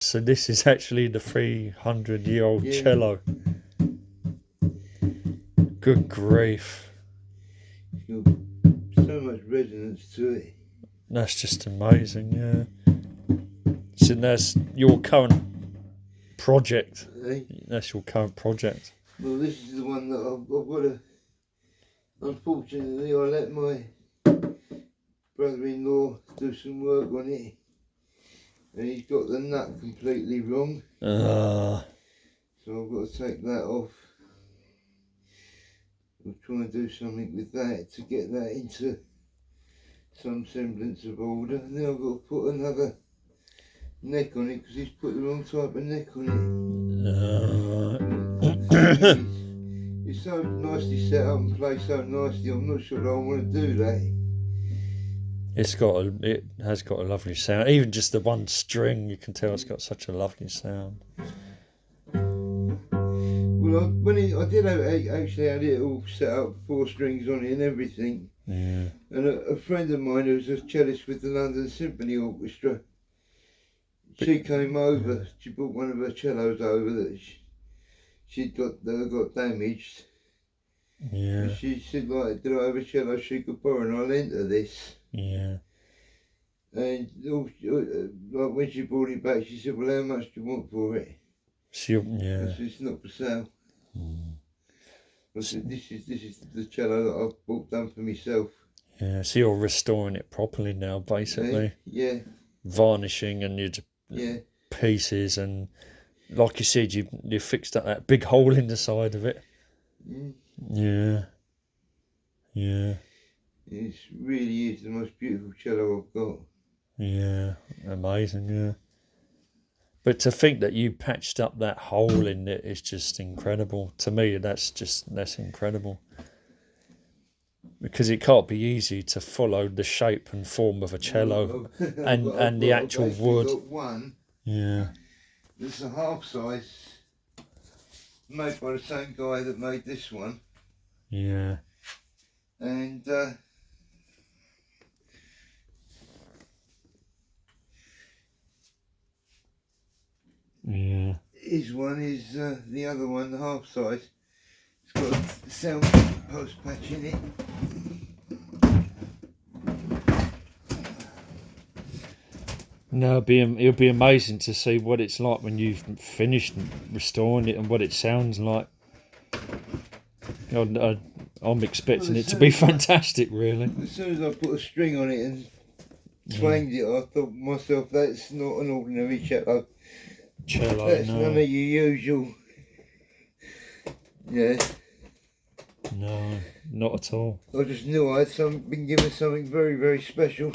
So this is actually the 300-year-old Yeah. cello. Good grief. It's got so much resonance to it. That's just amazing, yeah. So that's your current project. Eh? That's your current project. Well, this is the one that I've got to. Unfortunately, I let my brother-in-law do some work on it, and he's got the nut completely wrong. So I've got to take that off. I'm trying to do something with that to get that into some semblance of order. And then I've got to put another neck on it because he's put the wrong type of neck on it. It's so nicely set up and played so nicely. I'm not sure I want to do that. It has got a lovely sound. Even just the one string, you can tell it's got such a lovely sound. Well, I did actually had it all set up, 4 strings on it and everything. Yeah. And a friend of mine who's a cellist with the London Symphony Orchestra, she came over. She brought one of her cellos over that she'd got damaged. Yeah. And she said, like, did I have a cello she could borrow? And I lent her this. Yeah. And like when she brought it back, she said, well, how much do you want for it? Yeah. I said, it's not for sale. I said, this is the cello that I've bought done for myself. Yeah. So you're restoring it properly now, basically. Yeah. Varnishing and your pieces, and like you said, you fixed up that big hole in the side of it. Yeah. Yeah. It really is the most beautiful cello I've got. Yeah. Amazing, yeah. But to think that you patched up that hole in it is just incredible. To me, that's incredible. Because it can't be easy to follow the shape and form of a cello and the actual wood. I've got one. Yeah. It's a half size, made by the same guy that made this one. Yeah. And Yeah. his one is the other one, the half size. It's got a sound post patch in it. No, it'll be amazing to see what it's like when you've finished restoring it and what it sounds like. I'm expecting it to be fantastic, really. As soon as I put a string on it and twanged it, I thought to myself, that's not an ordinary cello. That's none of your usual. Yeah. No, not at all. I just knew I had been given something very, very special.